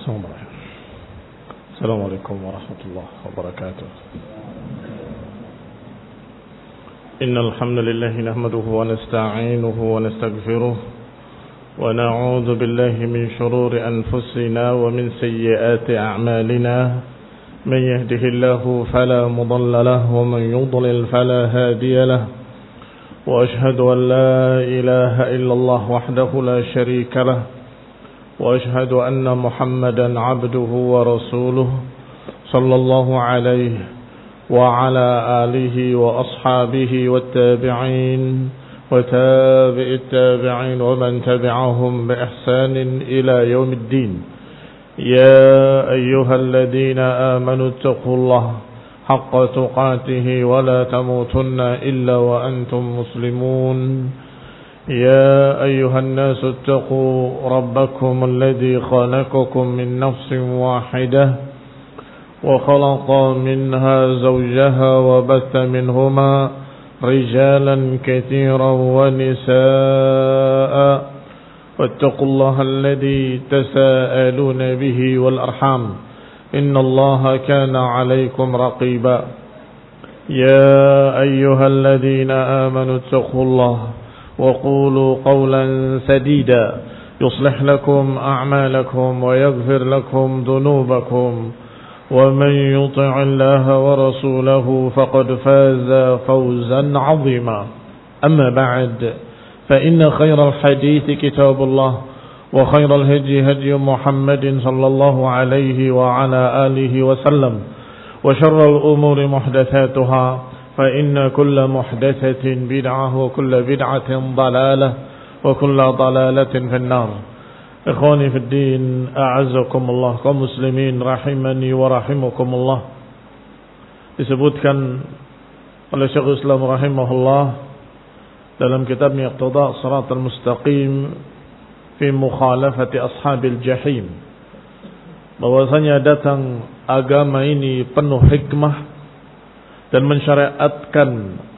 السلام عليكم ورحمة الله وبركاته. إن الحمد لله نحمده ونستعينه ونستغفره ونعوذ بالله من شرور أنفسنا ومن سيئات أعمالنا. من يهده الله فلا مضل له ومن يضلل فلا هادي له. وأشهد أن لا إله إلا الله وحده لا شريك له. وأشهد أن محمدا عبده ورسوله صلى الله عليه وعلى آله وأصحابه والتابعين وتابع التابعين ومن تبعهم بإحسان إلى يوم الدين. يا أيها الذين آمنوا اتقوا الله حق تقاته ولا تموتن إلا وأنتم مسلمون. يا أيها الناس اتقوا ربكم الذي خلقكم من نفس واحدة وخلق منها زوجها وبث منهما رجالا كثيرا ونساء واتقوا الله الذي تساءلون به والأرحام إن الله كان عليكم رقيبا. يا أيها الذين آمنوا اتقوا الله وقولوا قولا سديدا يصلح لكم أعمالكم ويغفر لكم ذنوبكم ومن يطع الله ورسوله فقد فاز فوزا عظيما. أما بعد فإن خير الحديث كتاب الله وخير الهدي هدي محمد صلى الله عليه وعلى آله وسلم وشر الأمور محدثاتها فإن كل محدثة بدعة وكل بدعة ضلالة وكل ضلالة في النار. إخواني في الدين أعزكم الله kaum muslimin rahimani wa rahimakumullah. Disebutkan oleh Syekhul Islam rahimahullah dalam kitabnya Iqtida' Shiratal Mustaqim fi mukhalafati ashabil jahim, bahwasanya datang agama ini penuh hikmah dan mensyariatkan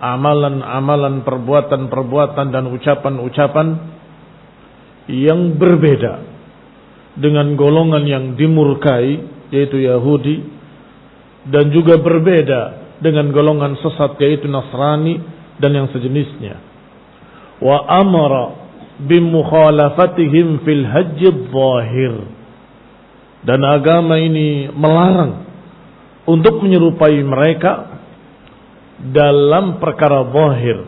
amalan-amalan, perbuatan-perbuatan dan ucapan-ucapan yang berbeda dengan golongan yang dimurkai, yaitu Yahudi, dan juga berbeda dengan golongan sesat, yaitu Nasrani dan yang sejenisnya. Wa amara bimukhalafatihim fil hajjid zahir, dan agama ini melarang untuk menyerupai mereka dalam perkara zahir.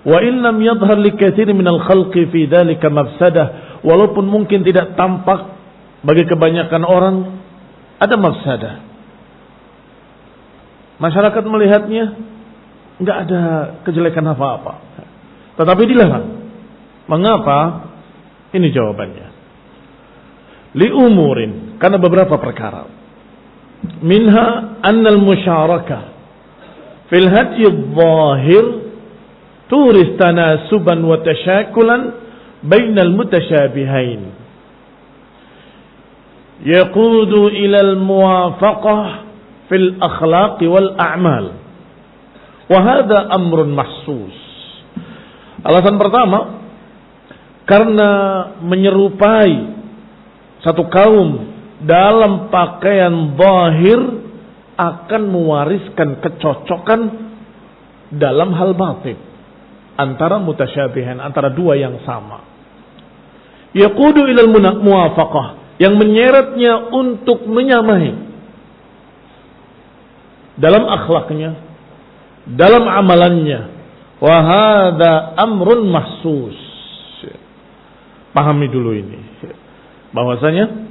Wa in lam yadhhar likatsirin minal khalqi fi dzalika mafsadah, walaupun mungkin tidak tampak bagi kebanyakan orang ada mafsadah. Masyarakat melihatnya enggak ada kejelekan apa-apa, tetapi dilarang. Mengapa? Ini jawabannya. Li umurin, karena beberapa perkara. Minha annal musyarakah fil hadyi adh-dhahir turis tanasuban wa tashakulan bainal mutasyabihain yaqudu ila al-muwafaqah fil akhlaq wal a'mal, wa hadha amrun mahsus. Alasan pertama, karena menyerupai satu kaum dalam pakaian zahir akan mewariskan kecocokan dalam hal batin antara mutasyabihan, antara dua yang sama. Yaqudu ilal muwafaqah, yang menyeretnya untuk menyamai dalam akhlaknya, dalam amalannya. Wa hadza amrun mahsus. Pahami dulu ini, bahwasanya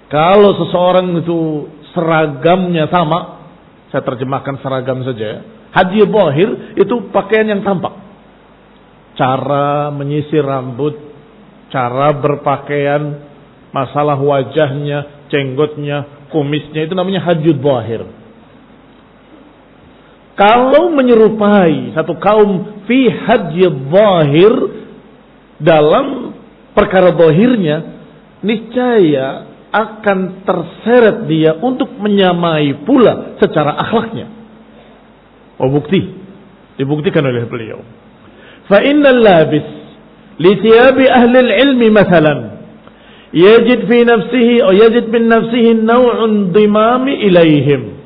kalau seseorang itu seragamnya sama, saya terjemahkan seragam saja. Hadyi zahir itu pakaian yang tampak, cara menyisir rambut, cara berpakaian, masalah wajahnya, jenggotnya, kumisnya, itu namanya hadyi zahir. Kalau menyerupai satu kaum fi hadyi zahir dalam perkara zahirnya, niscaya akan terseret dia untuk menyamai pula secara akhlaknya. Oh, dibuktikan oleh beliau. Fa innal labis li thiyabi ahli al-ilmi mathalan yajid fi nafsihi atau yajid min nafsihi naw'un dimami ilaihim.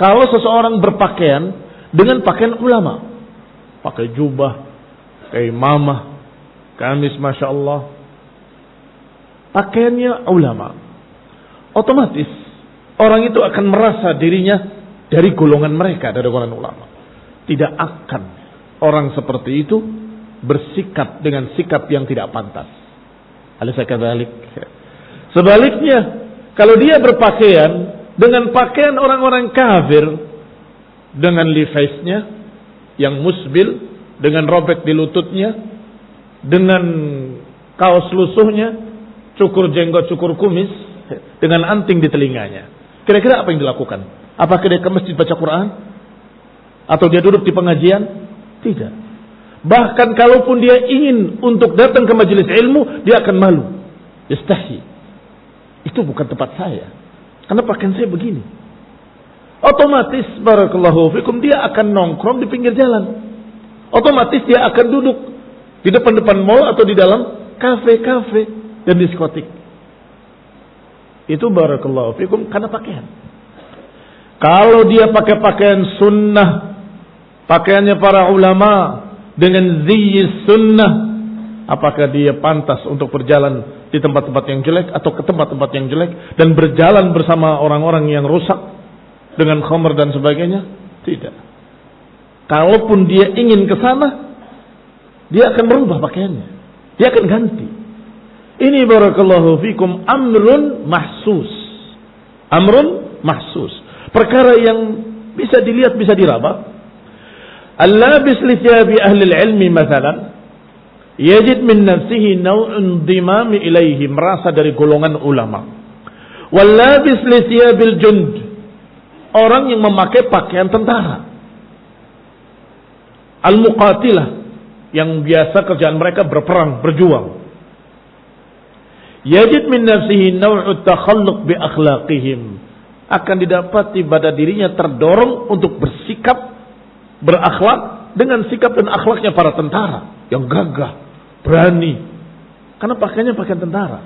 Kalau seseorang berpakaian dengan pakaian ulama, pakai jubah, pakai imamah, kamis Masya Allah, pakaiannya ulama, otomatis orang itu akan merasa dirinya dari golongan mereka, dari golongan ulama. Tidak akan orang seperti itu bersikap dengan sikap yang tidak pantas. Alaysa kadzalik. Sebaliknya, kalau dia berpakaian dengan pakaian orang-orang kafir, dengan levi'snya yang musbil, dengan robek di lututnya, dengan kaos lusuhnya, cukur jenggot, cukur kumis, dengan anting di telinganya, kira-kira apa yang dilakukan? Apakah dia ke masjid baca Quran? Atau dia duduk di pengajian? Tidak. Bahkan kalaupun dia ingin untuk datang ke majelis ilmu, dia akan malu. Yastahi. Itu bukan tempat saya. Karena pakaian saya begini. Otomatis, barakallahu fikum, dia akan nongkrong di pinggir jalan. Otomatis dia akan duduk di depan-depan mall atau di dalam kafe-kafe dan diskotik. Itu barakallahu fikum karena pakaian. Kalau dia pakai pakaian sunnah, pakaiannya para ulama, dengan ziyis sunnah, apakah dia pantas untuk berjalan di tempat-tempat yang jelek atau ke tempat-tempat yang jelek dan berjalan bersama orang-orang yang rusak dengan khamr dan sebagainya? Tidak. Kalaupun dia ingin ke sana, dia akan merubah pakaiannya, dia akan ganti. Ini barakallahu fikum amrun mahsus. Amrun mahsus. Perkara yang bisa dilihat, bisa diraba. Al-labis li thiyabi ahli al-ilmi mathalan yajid min nafsihi naw'un dimami ilaihi, merasa dari golongan ulama. Wal-labis li thiyabil jund, orang yang memakai pakaian tentara. Al-muqatilah, yang biasa kerjaan mereka berperang, berjuang. Yajid min nafsihi naw'ut takhalluq bi akhlaqihim, akan didapati pada dirinya terdorong untuk bersikap, berakhlak dengan sikap dan akhlaknya para tentara yang gagah, berani, karena pakaiannya pakaian tentara.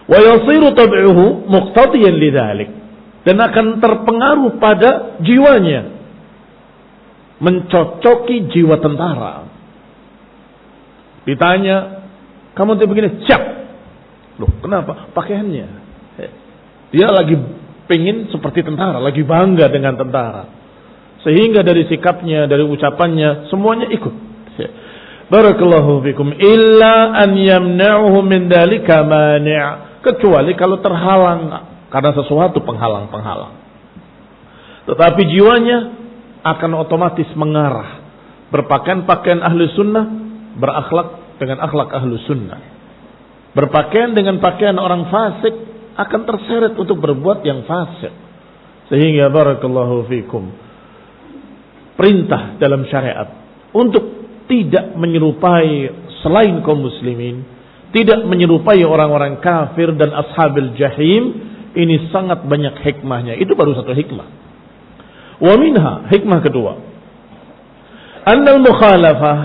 Wa yasiru tab'uhu muqtadiyan lidzalik, dan akan terpengaruh pada jiwanya, mencocoki jiwa tentara. Ditanya, kamu tuh begini, siap. Loh, kenapa? Pakaiannya. Dia lagi pengen seperti tentara, lagi bangga dengan tentara. Sehingga dari sikapnya, dari ucapannya, semuanya ikut. Barakallahu fikum. Illa an yamna'uhu min dhalika mani'. Kecuali kalau terhalang karena sesuatu penghalang-penghalang. Tetapi jiwanya akan otomatis mengarah. Berpakaian pakaian ahli sunnah, berakhlak dengan akhlak ahli sunnah. Berpakaian dengan pakaian orang fasik, akan terseret untuk berbuat yang fasik. Sehingga barakallahu fikum, perintah dalam syariat untuk tidak menyerupai selain kaum muslimin, tidak menyerupai orang-orang kafir dan ashabil jahim, ini sangat banyak hikmahnya. Itu baru satu hikmah. Wa minha, hikmah kedua, annal mukhalafah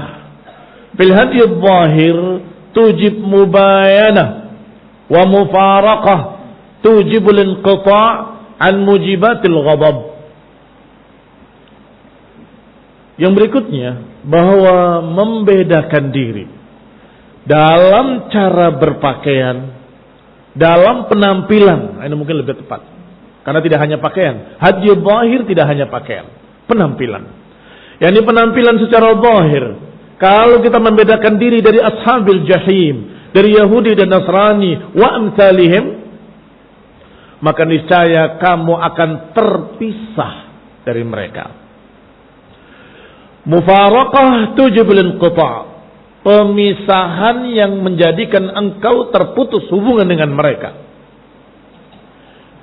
bil hadi adh-dhahir tujib mubayanah wa mufaraqah tujib al-inqita' an mujibatil ghadab. Yang berikutnya, bahwa membedakan diri dalam cara berpakaian, dalam penampilan, ini mungkin lebih tepat, karena tidak hanya pakaian. Hadi zahir tidak hanya pakaian, penampilan. Yani penampilan secara zahir. Kalau kita membedakan diri dari ashabil jahim, dari Yahudi dan Nasrani, wa amsalihim, maka niscaya kamu akan terpisah dari mereka. Mufaraqah tujibul inqita', pemisahan yang menjadikan engkau terputus hubungan dengan mereka.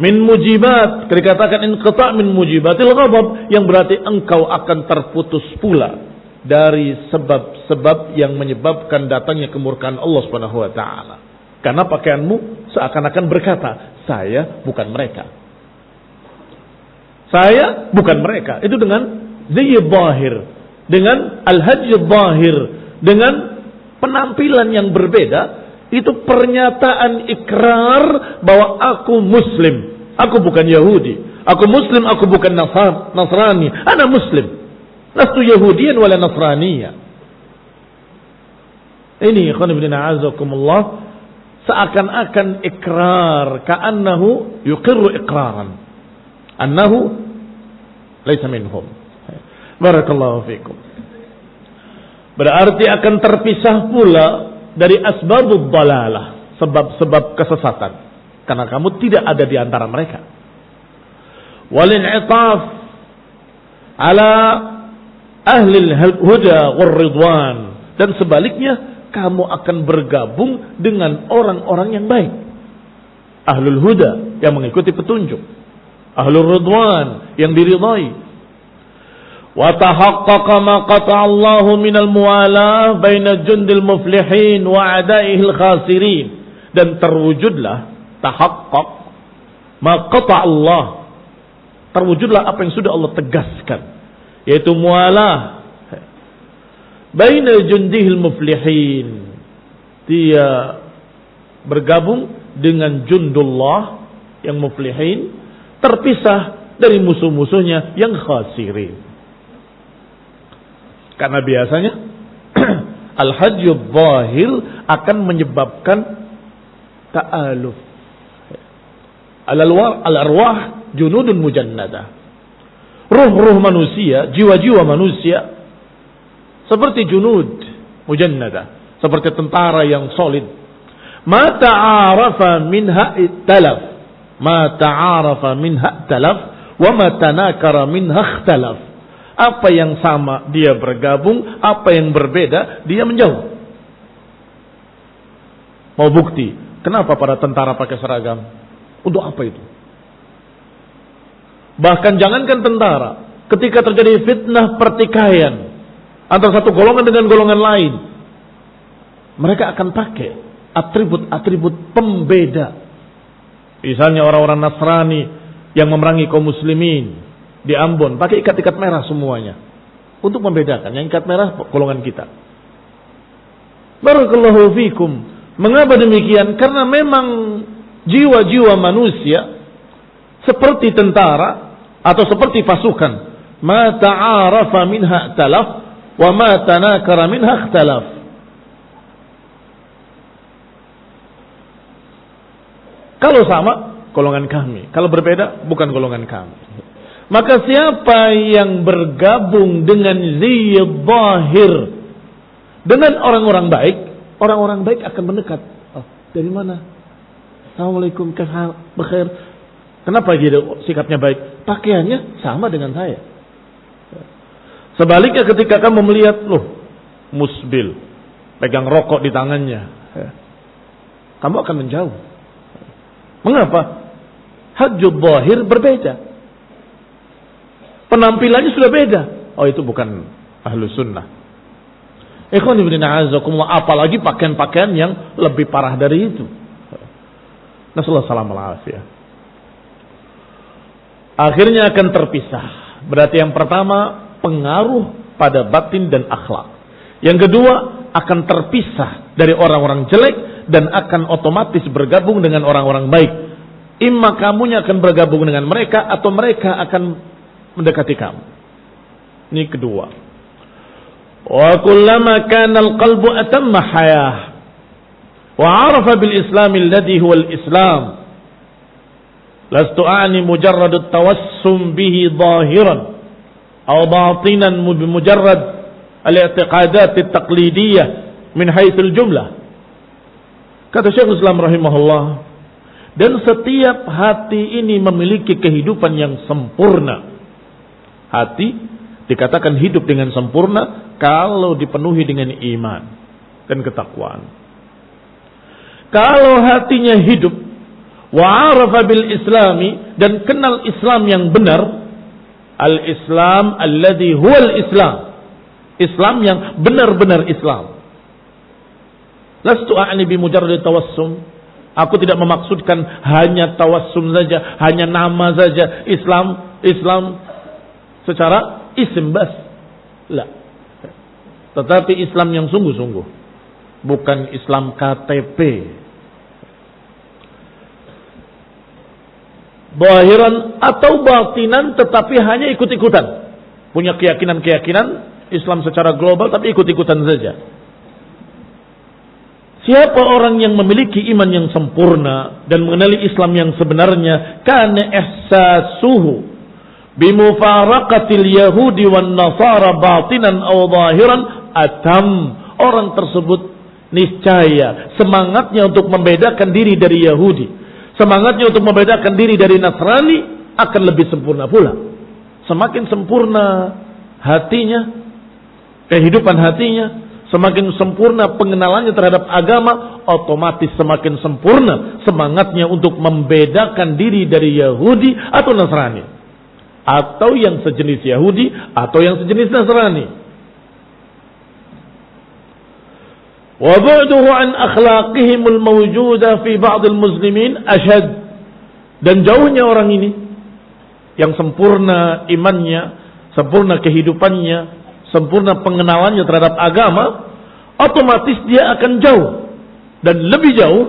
Min mujibat, dikatakan inqita' min mujibatil ghadab, yang berarti engkau akan terputus pula dari sebab-sebab yang menyebabkan datangnya kemurkaan Allah Subhanahu wa taala. Karena pakaianmu seakan-akan berkata, saya bukan mereka. Saya bukan mereka. Itu dengan ziyy zahir, dengan al-hajj zahir, dengan penampilan yang berbeda Itu pernyataan ikrar bahwa aku Muslim. Aku bukan Yahudi. Aku Muslim, aku bukan Nasrani. Ana Muslim. Lastu Yahudiyan wala Nasraniya. Ini ikhwan ibn a'azakumullah, seakan-akan ikrar, ka'annahu yuqirru iqraran annahu laysa minhum. Barakallahu fikum. Berarti akan terpisah pula dari asbabud dalalah, sebab-sebab kesesatan, karena kamu tidak ada di antara mereka. Wal in'itaf ala ahli al-huda war ridwan, dan sebaliknya kamu akan bergabung dengan orang-orang yang baik. Ahlul huda yang mengikuti petunjuk. Ahlul ridwan yang diridhai. Wa tahaqqaqa ma qata'a Allah minal muwalah baina jundil muflihin wa a'daihil khasirin. Dan terwujudlah tahaqqaq ma qata'a Allah. Terwujudlah apa yang sudah Allah tegaskan, yaitu muwalah baina jundihil muflihin. Dia bergabung dengan jundullah yang muflihin, terpisah dari musuh-musuhnya yang khasirin. Karena biasanya al-hajjul zahir akan menyebabkan ta'aluf. Al-arwah junudun mujannadah. Ruh-ruh manusia, jiwa-jiwa manusia seperti junud mujannada, seperti tentara yang solid. Ma ta'arafa minha ittalaf, ma ta'arafa minha ittalaf, wa ma tanakara minha ikhtalaf. Apa yang sama dia bergabung, apa yang berbeda dia menjauh. Mau bukti? Kenapa para tentara pakai seragam? Untuk apa itu? Bahkan jangankan tentara, ketika terjadi fitnah pertikaian antara satu golongan dengan golongan lain, mereka akan pakai atribut-atribut pembeda. Misalnya orang-orang Nasrani yang memerangi kaum muslimin di Ambon pakai ikat-ikat merah semuanya untuk membedakan. Yang ikat merah golongan kita. Barakallahu fikum. Mengapa demikian? Karena memang jiwa-jiwa manusia seperti tentara atau seperti pasukan. Ma ta'arafa minha talaf wa ma tanakara minha ikhtalaf. Kalau sama, golongan kami. Kalau berbeda, bukan golongan kami. Maka siapa yang bergabung dengan zahir, dengan orang-orang baik, orang-orang baik akan mendekat. Oh, dari mana? Assalamualaikum, khair. Kenapa dia sikapnya baik? Pakaiannya sama dengan saya. Sebaliknya ketika kamu melihat, loh, musbil, pegang rokok di tangannya, kamu akan menjauh. Mengapa? Hajjul zahir berbeda. Penampilannya sudah beda. Oh, itu bukan ahlu sunnah. Ikhwan ibn a'azakumullah, apalagi pakaian-pakaian yang lebih parah dari itu. Nasallahu alaihi. Akhirnya akan terpisah. Berarti yang pertama, pengaruh pada batin dan akhlak. Yang kedua, akan terpisah dari orang-orang jelek dan akan otomatis bergabung dengan orang-orang baik. Imma kamunya akan bergabung dengan mereka atau mereka akan mendekati kamu. Ini kedua. Wa kullama kana al-qalbu atamma hayah wa 'arafa bil Islam alladhi huwa al-Islam. Lastu a'ni mujarrad at-tawassum bihi zahiran aw batinan bimujarrad al-i'tiqadat at-taqlidiyah min haythu al-jumlah. Kata Syekhul Islam rahimahullah, dan setiap hati ini memiliki kehidupan yang sempurna. Hati dikatakan hidup dengan sempurna kalau dipenuhi dengan iman dan ketakwaan. Kalau hatinya hidup wa'arafa bil islami, dan kenal Islam yang benar, al-Islam alladhi huwal Islam, Islam yang benar-benar Islam. Lastu a'ni bi mujarrad tawassum, aku tidak memaksudkan hanya tawassum saja, hanya nama saja, Islam secara isim bas. La. Tetapi Islam yang sungguh-sungguh. bukan Islam KTP. Zahiran atau batinan, tetapi hanya ikut-ikutan. Punya keyakinan-keyakinan Islam secara global, tapi ikut-ikutan saja. Siapa orang yang memiliki iman yang sempurna dan mengenali Islam yang sebenarnya, kana ihsasuhu bimufaraqatil yahudi wan nasara batinan aw zahiran atam. Orang tersebut niscaya semangatnya untuk membedakan diri dari Yahudi, semangatnya untuk membedakan diri dari Nasrani akan lebih sempurna pula. Semakin sempurna hatinya, kehidupan hatinya, semakin sempurna pengenalannya terhadap agama, otomatis semakin sempurna semangatnya untuk membedakan diri dari Yahudi atau Nasrani, atau yang sejenis Yahudi atau yang sejenis Nasrani. Wa ba'duhu an akhlaqihim al-mawjudah fi ba'd al-muslimin ashad. Dan jauhnya orang ini yang sempurna imannya, sempurna kehidupannya, sempurna pengenalannya terhadap agama, otomatis dia akan jauh dan lebih jauh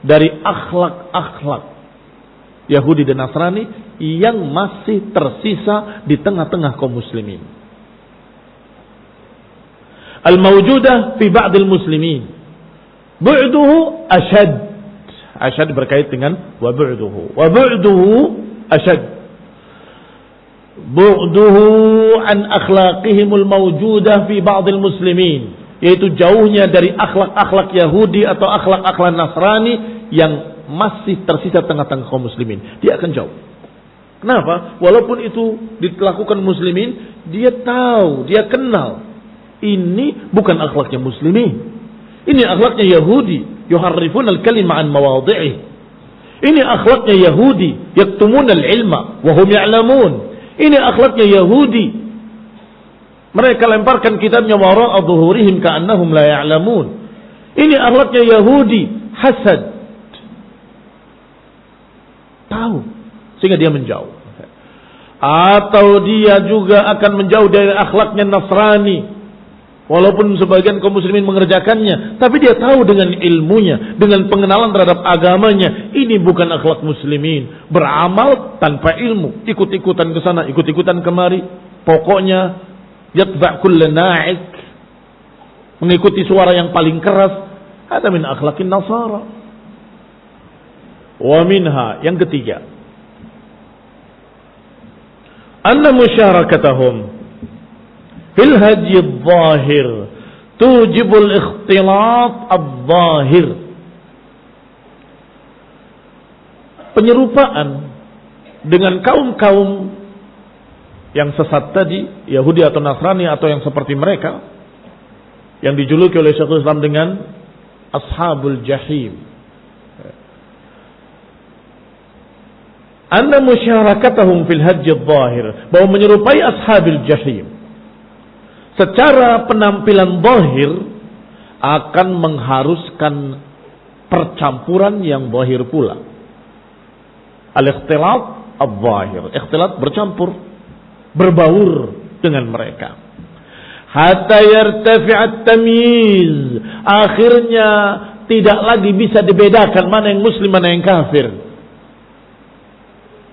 dari akhlak-akhlak Yahudi dan Nasrani yang masih tersisa di tengah-tengah kaum muslimin. Al-mawjudah fi ba'dil muslimin. Bu'duhu ashad. Ashad berkait dengan wa bu'duhu. Wa bu'duhu ashad. Bu'duhu an akhlaqihimul mawjudah fi ba'dil muslimin. Yaitu jauhnya dari akhlak-akhlak Yahudi atau akhlak-akhlak Nasrani yang masih tersisa tengah-tengah kaum muslimin. Dia akan jauh. Kenapa? Walaupun itu dilakukan muslimin, dia tahu, dia kenal. Ini bukan akhlaknya muslimin. Ini akhlaknya Yahudi. Yuharrifun al-kalima an mawadhi'i. Ini akhlaknya Yahudi. Yaktumun al-ilma wa hum ya'lamun. Ini akhlaknya Yahudi. Mereka lemparkan kitabnya wara'a dhuhurihim ka'annahum la ya'lamun. Ini akhlaknya Yahudi. Hasad. Tahu. Sehingga dia menjauh. Atau dia juga akan menjauh dari akhlaknya Nasrani. Walaupun sebagian kaum muslimin mengerjakannya, tapi dia tahu dengan ilmunya, dengan pengenalan terhadap agamanya, ini bukan akhlak muslimin. Beramal tanpa ilmu, ikut-ikutan ke sana, ikut-ikutan kemari. Pokoknya yatba' kull na'ik, mengikuti suara yang paling keras. Ada min akhlaqin nasara. Wa minha, yang ketiga, anna musyarakatahum fil hadyi adh-dhahir tujibul ikhtilat adh-dhahir. Penyerupaan dengan kaum-kaum yang sesat tadi, Yahudi atau Nasrani atau yang seperti mereka, yang dijuluki oleh Syekhul Islam dengan ashabul jahim. Anna musyarakatahum fil hadyi adh-dhahir, bahwa menyerupai ashabil jahim secara penampilan zahir akan mengharuskan percampuran yang zahir pula. Al-ikhtilat al-zahir, ikhtilat bercampur, berbaur dengan mereka. Hatta yartafi'at tamyiz, akhirnya tidak lagi bisa dibedakan mana yang muslim mana yang kafir.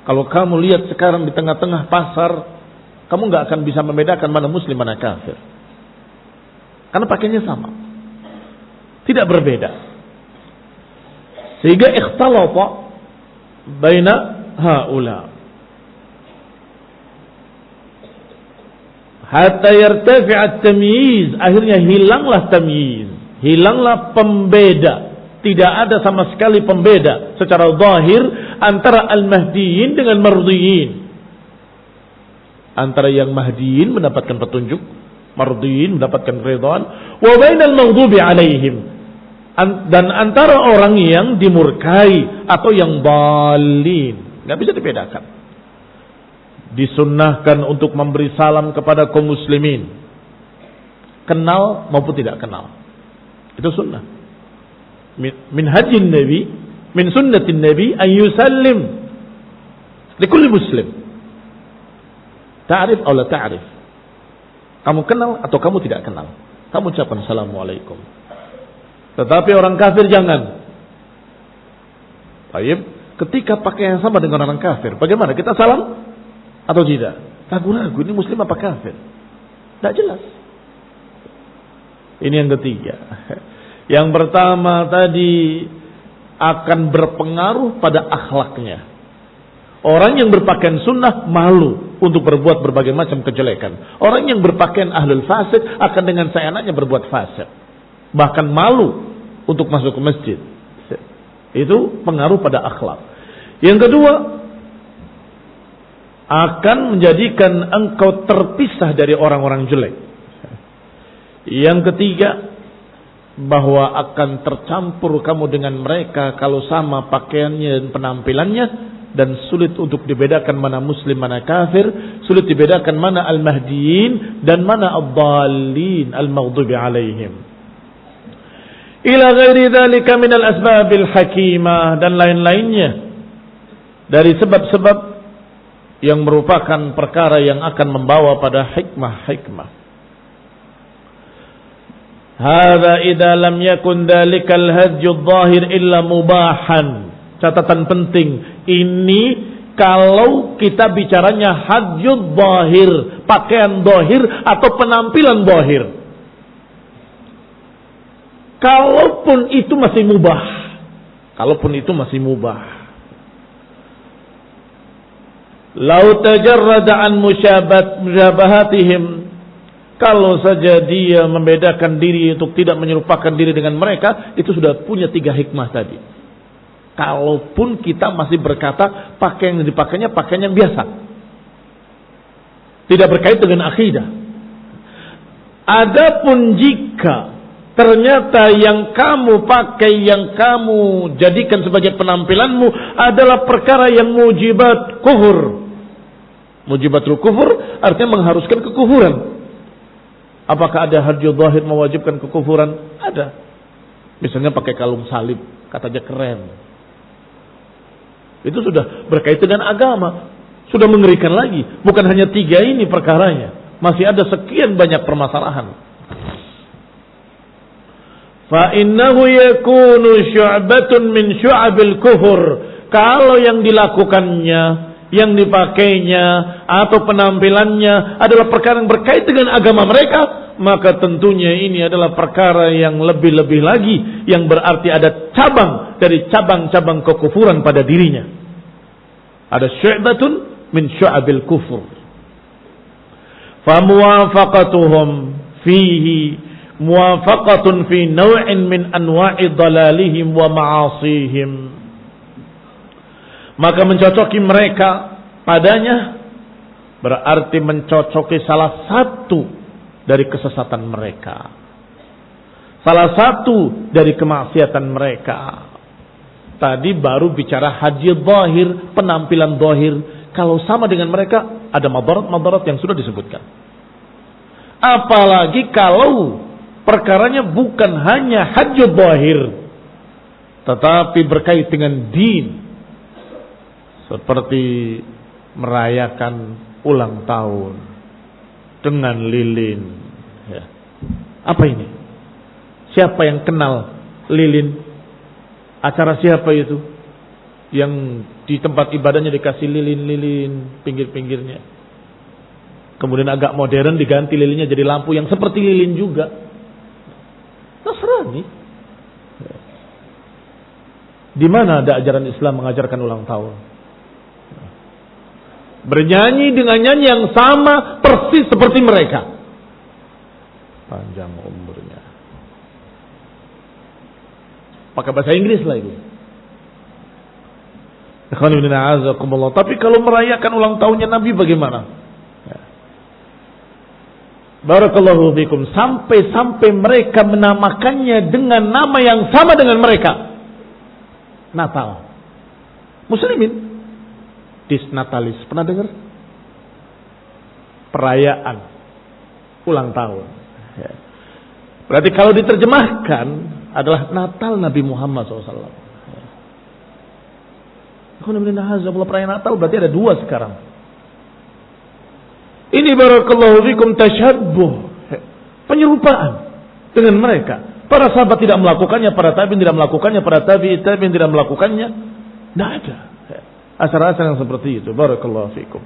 Kalau kamu lihat sekarang di tengah-tengah pasar, kamu nggak akan bisa membedakan mana muslim mana kafir, karena pakainya sama, tidak berbeda. Sehingga ikhtalata baina haula hatta yartafi'at tamyiz, akhirnya hilanglah tamyiz, hilanglah pembeda. Tidak ada sama sekali pembeda secara zahir antara al-mahdiyin dengan mardiyin. Antara yang mahdiyin mendapatkan petunjuk, mardiyin mendapatkan ridwan, wa bainal maghdubi alaihim, dan antara orang yang dimurkai atau yang dhalin. Enggak bisa dibedakan. Disunnahkan untuk memberi salam kepada kaum muslimin, kenal maupun tidak kenal. Itu sunnah. Min hajjin nabi, min sunnatin nabi an yusallim likulli muslim. Ta'rif atau la ta'rif. Kamu kenal atau kamu tidak kenal, kamu ucapkan assalamualaikum. Tetapi orang kafir jangan. Baik, ketika pakai yang sama dengan orang kafir, bagaimana? Kita salam atau tidak? Ragu-ragu, ini muslim apa kafir? Tidak jelas. Ini yang ketiga. Yang pertama tadi akan berpengaruh pada akhlaknya. Orang yang berpakaian sunnah malu untuk berbuat berbagai macam kejelekan. Orang yang berpakaian ahlul fasik akan dengan seenaknya berbuat fasik. Bahkan malu untuk masuk ke masjid. Itu pengaruh pada akhlak. Yang kedua, akan menjadikan engkau terpisah dari orang-orang jelek. Yang ketiga, bahwa akan tercampur kamu dengan mereka kalau sama pakaiannya dan penampilannya, dan sulit untuk dibedakan mana muslim mana kafir, sulit dibedakan mana al-mahdiyin dan mana ad-dallin al-maghdubi alaihim. Ila ghairi dzalika min al-asbabil hakimah, dan lain-lainnya dari sebab-sebab yang merupakan perkara yang akan membawa pada hikmah-hikmah. Hadza idza lam yakun dzalikal hajju adh-dhahir illa mubahan. Catatan penting, ini kalau kita bicaranya hajjud dhahir, pakaian dhahir atau penampilan dhahir. Kalaupun itu masih mubah. Kalaupun itu masih mubah. Lau tajarrada an musyabahatihim. Kalau saja dia membedakan diri untuk tidak menyerupakan diri dengan mereka, itu sudah punya 3 hikmah tadi. Kalaupun kita masih berkata pakaian yang dipakainya pakaian yang biasa, tidak berkait dengan akidah. Adapun jika ternyata yang kamu pakai, yang kamu jadikan sebagai penampilanmu adalah perkara yang mujibat kufur. Mujibatul kufur artinya mengharuskan kekufuran. Apakah ada hajjud dhahir mewajibkan kekufuran? Ada. Misalnya pakai kalung salib, katanya keren. Itu sudah berkaitan dengan agama. Sudah mengerikan lagi. Bukan hanya 3 ini perkaranya. Masih ada sekian banyak permasalahan. فَإِنَّهُ يَكُونُ شُعْبَةٌ مِنْ شُعَبِ الْكُفُرِ. Kalau yang dilakukannya, yang dipakainya, atau penampilannya adalah perkara yang berkait dengan agama mereka, maka tentunya ini adalah perkara yang lebih-lebih lagi, yang berarti ada cabang dari cabang-cabang kekufuran pada dirinya. Ada syu'batun min syu'abil kufur. Famuwafaqatuhum fihi muwafaqatun fi naw'in min anwa'i dalalihim wa ma'asihim. Maka mencocoki mereka padanya berarti mencocoki salah satu dari kesesatan mereka, salah satu dari kemaksiatan mereka. Tadi baru bicara haji zahir, penampilan zahir. Kalau sama dengan mereka, ada madarat-madarat yang sudah disebutkan. Apalagi kalau perkaranya bukan hanya haji zahir, tetapi berkait dengan din, seperti merayakan ulang tahun dengan lilin. Ya. Apa ini? Siapa yang kenal lilin? Acara siapa itu? Yang di tempat ibadahnya dikasih lilin-lilin pinggir-pinggirnya. Kemudian agak modern diganti lilinnya jadi lampu yang seperti lilin juga. Nasrani. Ya. Di mana ada ajaran Islam mengajarkan ulang tahun? Bernyanyi dengan nyanyi yang sama persis seperti mereka. Panjang umurnya. Pakai bahasa Inggris lagi. Tapi kalau merayakan ulang tahunnya Nabi bagaimana? Barakallahu fikum. Sampai-sampai mereka menamakannya dengan nama yang sama dengan mereka. Natal. Muslimin. Disnatalis, pernah dengar? Perayaan ulang tahun. Ya. Berarti kalau diterjemahkan adalah Natal Nabi Muhammad SAW. Kalau perayaan Natal berarti ada 2 sekarang. Ini barakallahu fikum tasyabbuh, penyerupaan dengan mereka. Para sahabat tidak melakukannya, para tabi'in tidak melakukannya, para tabi'in tidak melakukannya. Tidak ada asar-asar yang seperti itu. Barakallahu fikum.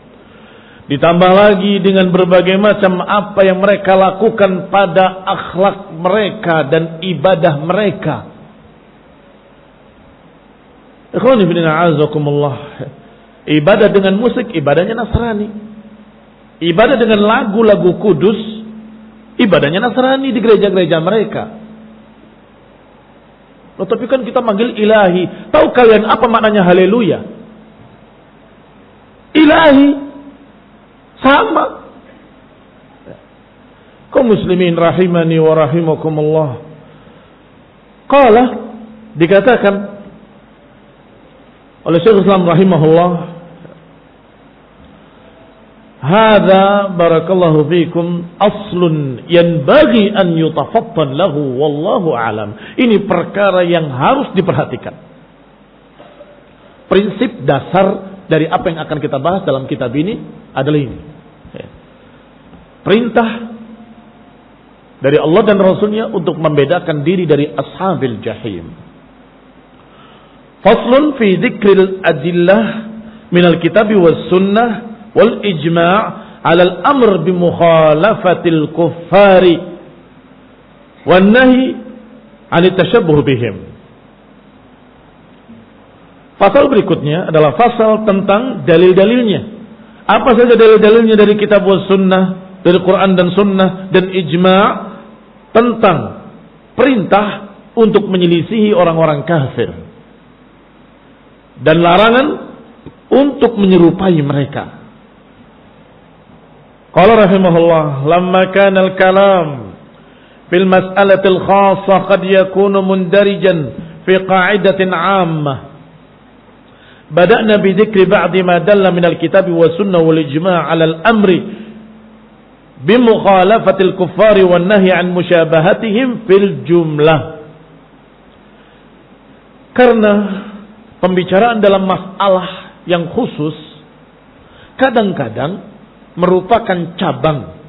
Ditambah lagi dengan berbagai macam apa yang mereka lakukan pada akhlak mereka dan ibadah mereka. Ikhwani fillah azakumullah. Ibadah dengan musik, ibadahnya Nasrani. Ibadah dengan lagu-lagu kudus, ibadahnya Nasrani di gereja-gereja mereka. Loh, tapi kan kita manggil ilahi. Tahu kalian apa maknanya haleluya? Ilahi. Sama. Kaum muslimin rahimani wa rahimakumullah. Qala, dikatakan oleh Syekh Islam rahimahullah, hadza barakallahu fikum aslun yanbaghi an yutafattan lahu wallahu alam. Ini perkara yang harus diperhatikan. Prinsip dasar dari apa yang akan kita bahas dalam kitab ini adalah ini. Perintah dari Allah dan Rasulnya untuk membedakan diri dari ashabil jahim. Faslun fi dzikril adillah minal kitabi was sunnah wal ijma' ala al-amr bi mukhalafatil kuffari wan nahi 'an tashabbuh bihim. Pasal berikutnya adalah pasal tentang dalil-dalilnya. Apa saja dalil-dalilnya dari kitab was sunnah, dari Quran dan sunnah dan ijma' tentang perintah untuk menyelisihi orang-orang kafir dan larangan untuk menyerupai mereka. Qala rahimahullah, lamma kana al-kalam fil mas'alatil khassah qad yakunu mundarijan fi qa'idatin 'ammah. Bada'na bi dzikri ba'di ma dalla min al-kitab wa sunnah wal ijma' 'ala al-amri bi mukhalafatil kuffari wan nahyi 'an musyabahatihim fil jumlah. Karena pembicaraan dalam masalah yang khusus kadang-kadang merupakan cabang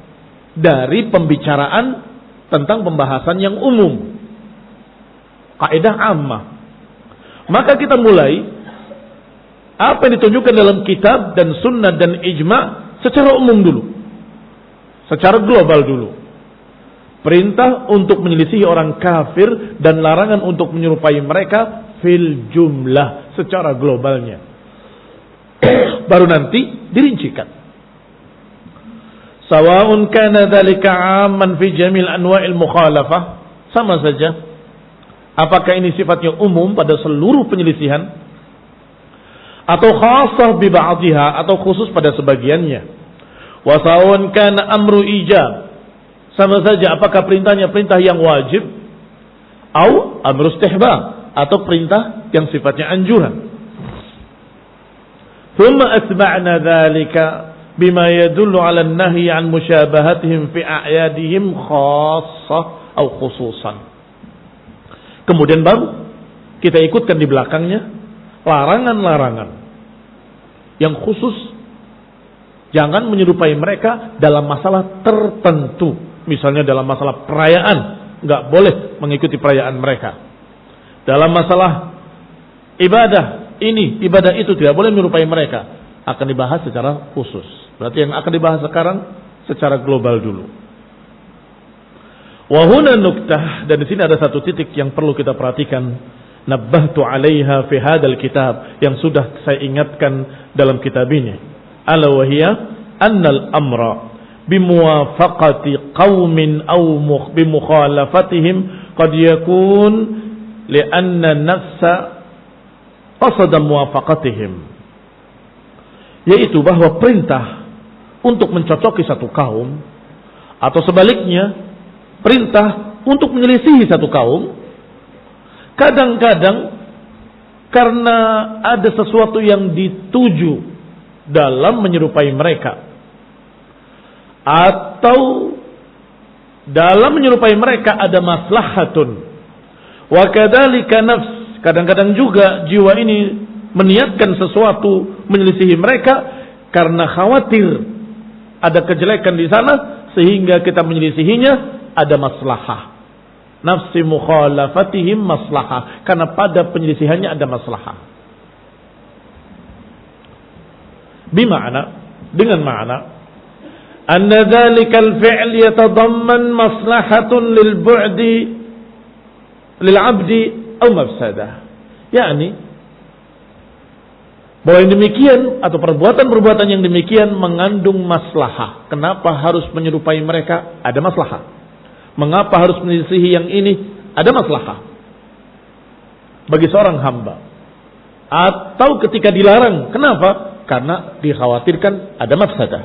dari pembicaraan tentang pembahasan yang umum, kaidah ammah. Maka kita mulai apa yang ditunjukkan dalam kitab dan sunnah dan ijma' secara umum dulu, secara global dulu. Perintah untuk menyelisihi orang kafir dan larangan untuk menyerupai mereka fil jumlah, secara globalnya. Baru nanti dirincikan. Sawa'un kana dzalika 'amman fi jamil anwa'il mukhalafah, sama saja apakah ini sifatnya umum pada seluruh penyelisihan atau khassah bi ba'dihha, atau khusus pada sebagiannya. Wa sawa'un kana amru ijab, sama saja apakah perintahnya perintah yang wajib atau amru istihbab, atau perintah yang sifatnya anjuran. Thumma atba'na dzalika bima yadullu 'ala an-nahyi 'an musyabahatihim fi a'yadihim khassah atau khususan. Kemudian baru kita ikutkan di belakangnya larangan-larangan yang khusus, jangan menyerupai mereka dalam masalah tertentu. Misalnya dalam masalah perayaan, nggak boleh mengikuti perayaan mereka. Dalam masalah ibadah ini, ibadah itu tidak boleh menyerupai mereka. Akan dibahas secara khusus. Berarti yang akan dibahas sekarang secara global dulu. Wa huna nuktah, dan di sini ada satu titik yang perlu kita perhatikan. Nabbahtu 'alaiha fi hadzal kitab, yang sudah saya ingatkan dalam kitab ini. Ala wa hiya annal amra bimuwafaqati qaumin aw bimukhalafatihim qad yakun li'anna nafsa qasada muwafaqatihim. Yaitu bahwa perintah untuk mencocoki satu kaum, atau sebaliknya perintah untuk menyelisihi satu kaum, kadang-kadang karena ada sesuatu yang dituju dalam menyerupai mereka, atau dalam menyerupai mereka ada maslahatun, wa kadzalika nafs, kadang-kadang juga jiwa ini meniatkan sesuatu menyelisihi mereka karena khawatir ada kejelekan di sana, sehingga kita menyelisihinya, ada maslahah. nafsi mukhalafatihim maslahah, karena pada penyelisihannya ada maslahah. Bima'na, dengan makna anna dzalikal fi'l yatadamman maslahatun lil bu'di lil 'abdi aw mafsadah. Yani bahwa yang demikian atau perbuatan-perbuatan yang demikian mengandung maslahah. Kenapa harus menyerupai mereka? Ada maslahah. Mengapa harus menyelisihi yang ini? Ada maslahah bagi seorang hamba. Atau ketika dilarang, kenapa? Karena dikhawatirkan ada mafsadah.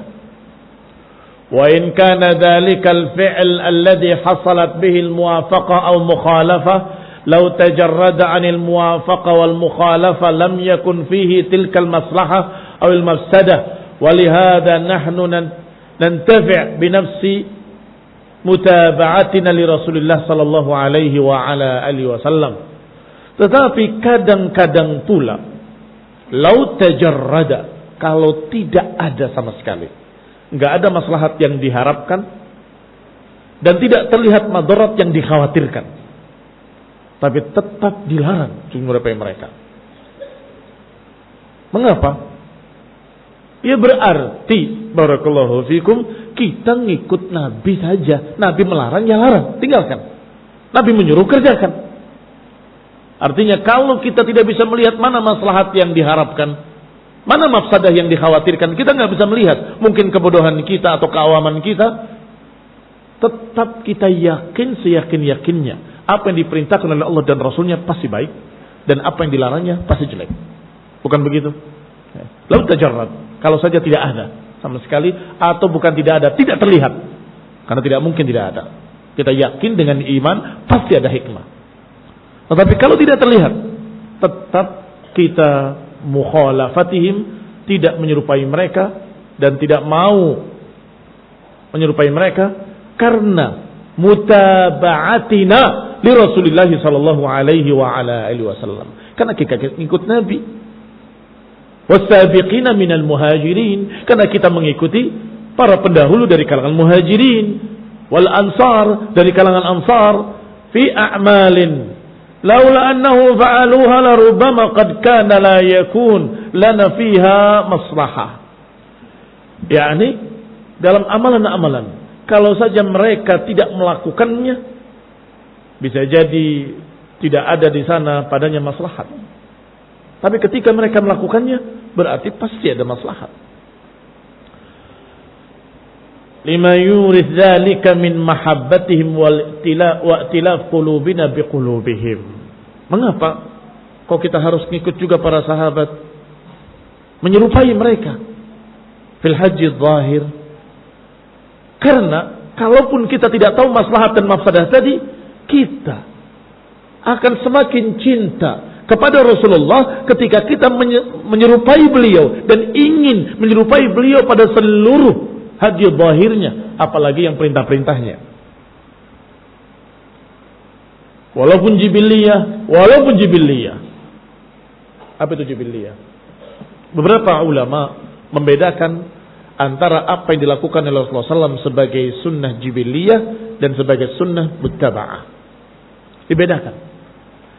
Wa in kana dzalikal fi'l alladhi hasalat bihi al-muwafaqah aw mukhalafah law tajarrada 'anil muwafaqah wal mukhalafah lam yakun fihi tilkal maslahah aw al mafsadah wa li hadha nahnu nantafi' bi nafsi mutaba'atina li Rasulillah sallallahu alaihi wa ala alihi wasallam. Tetapi kadang-kadang pula lau tajarrada, kalau tidak ada sama sekali, enggak ada maslahat yang diharapkan dan tidak terlihat madarat yang dikhawatirkan, tapi tetap dilarang menyerupai mereka. Mengapa? Ya berarti barakallahu fikum kita ngikut Nabi saja. Nabi melarang ya larang, tinggalkan. Nabi menyuruh kerjakan. Artinya kalau kita tidak bisa melihat mana maslahat yang diharapkan, mana mafsadah yang dikhawatirkan, kita nggak bisa melihat. Mungkin kebodohan kita atau keawaman kita. Tetap kita yakin seyakin-yakinnya apa yang diperintahkan oleh Allah dan Rasulnya pasti baik, dan apa yang dilarangnya pasti jelek. Bukan begitu? Lalu tajarrad, kalau saja tidak ada sama sekali, atau bukan tidak ada, tidak terlihat, karena tidak mungkin tidak ada. Kita yakin dengan iman pasti ada hikmah. Tetapi kalau tidak terlihat, tetap kita mukhalafatihim, tidak menyerupai mereka dan tidak mau menyerupai mereka karena mutaba'atina li Rasulillah sallallahu alaihi wa ala alihi wasallam. Karena kita ikut Nabi. Wasabiqina minal muhajirin, karena kita mengikuti para pendahulu dari kalangan muhajirin, wal ansar, dari kalangan ansar, fi a'malin laula annahu fa'aluha la rubbama qad kana la yakun lana fiha maslahah. Yani dalam amalan-amalan, kalau saja mereka tidak melakukannya, bisa jadi tidak ada di sana padanya maslahat. Tapi ketika mereka melakukannya, berarti pasti ada maslahat. Lima yuris dzalika min mahabbatihim wal i'tilaf qulubina biqulubihim. Mengapa kok kita harus ngikut juga para sahabat, menyerupai mereka fil haji zahir? Karena kalaupun kita tidak tahu maslahat dan mafsadah tadi, kita akan semakin cinta kepada Rasulullah ketika kita menyerupai beliau dan ingin menyerupai beliau pada seluruh haji zahirnya, apalagi yang perintah-perintahnya. Walaupun jibiliyah. Apa itu jibiliyah? Beberapa ulama membedakan antara apa yang dilakukan oleh Rasulullah SAW sebagai sunnah jibiliyah dan sebagai sunnah muttaba'ah. Dibedakan.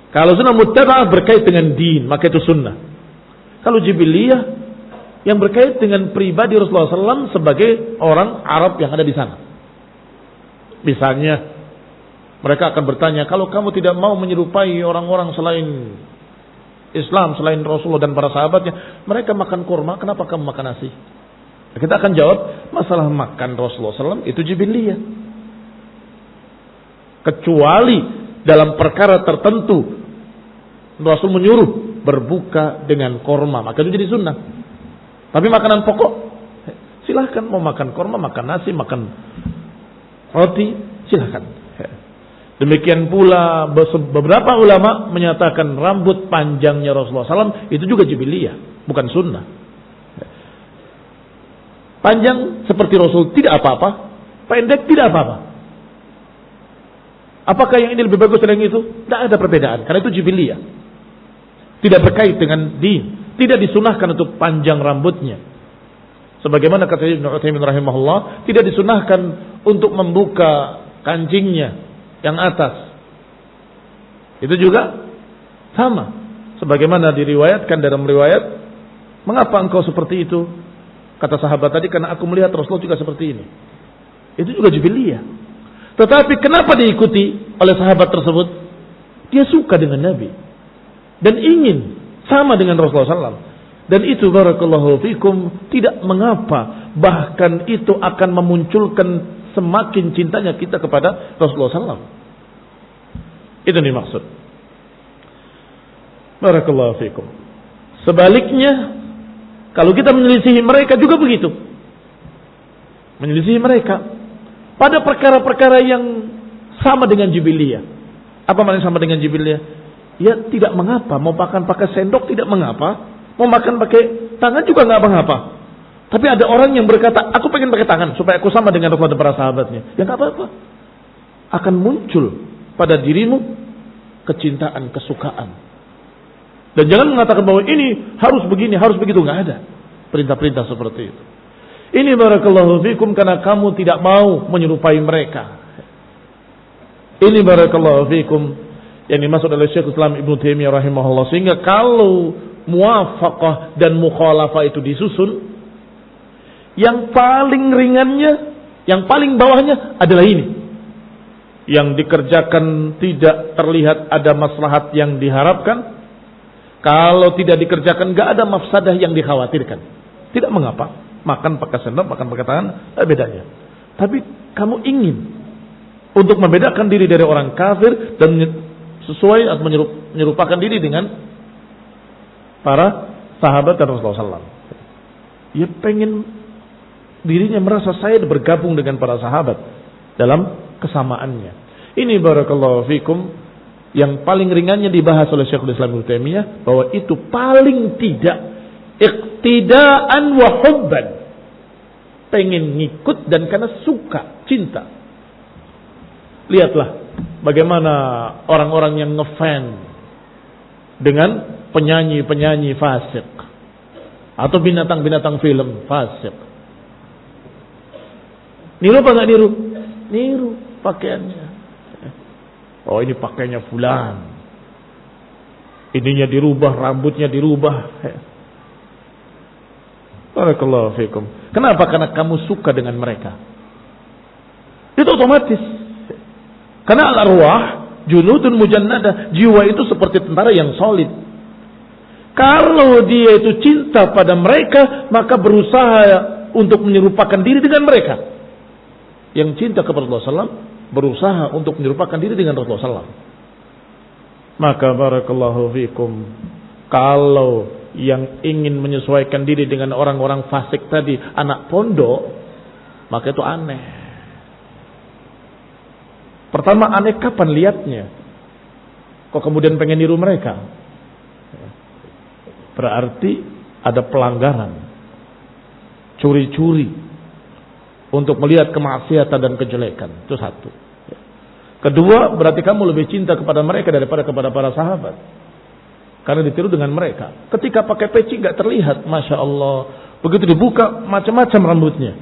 Kalau sunnah muttaba'ah berkait dengan din, maka itu sunnah. Kalau jibiliyah yang berkait dengan pribadi Rasulullah SAW sebagai orang Arab yang ada di sana. Misalnya, mereka akan bertanya, kalau kamu tidak mau menyerupai orang-orang selain Islam, selain Rasulullah dan para sahabatnya, mereka makan kurma, kenapa kamu makan nasi? Kita akan jawab, masalah makan Rasulullah SAW itu jibiliyah. Kecuali dalam perkara tertentu, Rasul menyuruh berbuka dengan kurma, maka itu jadi sunnah. Tapi makanan pokok, silahkan mau makan kurma, makan nasi, makan roti, silahkan. Demikian pula beberapa ulama menyatakan rambut panjangnya Rasulullah SAW itu juga jibiliyah, bukan sunnah. Panjang seperti Rasul tidak apa-apa, pendek tidak apa-apa. Apakah yang ini lebih bagus dari yang itu? Tidak ada perbedaan, karena itu jibiliyah. Tidak berkait dengan din. Tidak disunahkan untuk panjang rambutnya. Sebagaimana kata Ibnu Utsaimin rahimahullah, tidak disunahkan untuk membuka kancingnya yang atas. Itu juga sama. Sebagaimana diriwayatkan dalam riwayat, mengapa engkau seperti itu? Kata sahabat tadi, karena aku melihat Rasulullah juga seperti ini. Itu juga jubiliyah. Tetapi kenapa diikuti oleh sahabat tersebut? Dia suka dengan Nabi dan ingin sama dengan Rasulullah SAW. Dan itu barakallahu fikum tidak mengapa, bahkan itu akan memunculkan semakin cintanya kita kepada Rasulullah SAW. Itu dimaksud. Barakallahu fikum. Sebaliknya, kalau kita menyelisihi mereka juga begitu. Menyelisihi mereka pada perkara-perkara yang sama dengan jibiliyah. Apa maknanya sama dengan jibiliyah? Ya tidak mengapa. Mau makan pakai sendok tidak mengapa. Mau makan pakai tangan juga nggak mengapa. Tapi ada orang yang berkata, aku pengen pakai tangan supaya aku sama dengan Rasulullah dan para sahabatnya. Ya nggak apa-apa. Akan muncul pada dirimu kecintaan, kesukaan. Dan jangan mengatakan bahwa ini harus begini, harus begitu. Nggak ada perintah-perintah seperti itu. Ini barakallahu fikum karena kamu tidak mau menyerupai mereka. Ini barakallahu fikum yang dimaksud oleh Syekh Islam Ibnu Taimiyah rahimahullah. Sehingga kalau muwafaqah dan mukhalafah itu disusun, yang paling ringannya, yang paling bawahnya adalah ini. Yang dikerjakan tidak terlihat ada maslahat yang diharapkan. Kalau tidak dikerjakan gak ada mafsadah yang dikhawatirkan. Tidak mengapa. Makan pakai sendok, makan pakai tangan, bedanya. Tapi kamu ingin untuk membedakan diri dari orang kafir dan sesuai atau menyerupakan diri dengan para sahabat dan Rasulullah SAW. Ya pengen dirinya merasa saya bergabung dengan para sahabat dalam kesamaannya. Ini barakallahu fikum yang paling ringannya dibahas oleh Syekhul Islam Ibnu Taimiyah, bahwa itu paling tidak iqtidaan wa hubban, pengen ngikut dan karena suka, cinta. Lihatlah bagaimana orang-orang yang ngefan dengan penyanyi-penyanyi fasik atau binatang-binatang film fasik. Niru apa enggak niru? Niru pakaiannya. Oh ini pakainya fulan. Ininya dirubah, rambutnya dirubah. Barakallahu fikum. Kenapa? Karena kamu suka dengan mereka. Itu otomatis. Karena al-arwah junudun mujannadah, jiwa itu seperti tentara yang solid. Kalau dia itu cinta pada mereka, maka berusaha untuk menyerupakan diri dengan mereka. Yang cinta kepada Rasulullah SAW berusaha untuk menyerupakan diri dengan Rasulullah SAW. Maka barakallahu fikum, kalau yang ingin menyesuaikan diri dengan orang-orang fasik tadi, anak pondok, maka itu aneh. Pertama aneh kapan lihatnya? Kok kemudian pengen niru mereka? Berarti ada pelanggaran, curi-curi untuk melihat kemaksiatan dan kejelekan. Itu satu. Kedua, berarti kamu lebih cinta kepada mereka daripada kepada para sahabat, karena ditiru dengan mereka. Ketika pakai peci gak terlihat, Masya Allah. Begitu dibuka macam-macam rambutnya.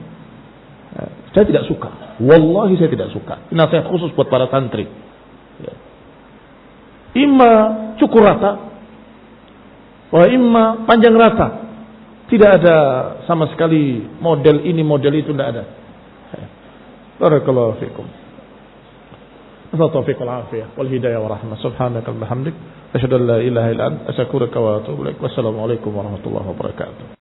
Saya tidak suka. Wallahi saya tidak suka. Ini nasihat khusus buat para santri. Imma cukur rata, wa imma panjang rata. Tidak ada sama sekali model ini, model itu, tidak ada. Barakallahu fikum. Taufiq wal afiyah wal hidayah wa rahmah. Subhanaka wa bihamdik, asyhadu an la ilaha illa anta, astaghfiruka wa atubu ilaik. Wassalamu alaikum warahmatullahi wabarakatuh.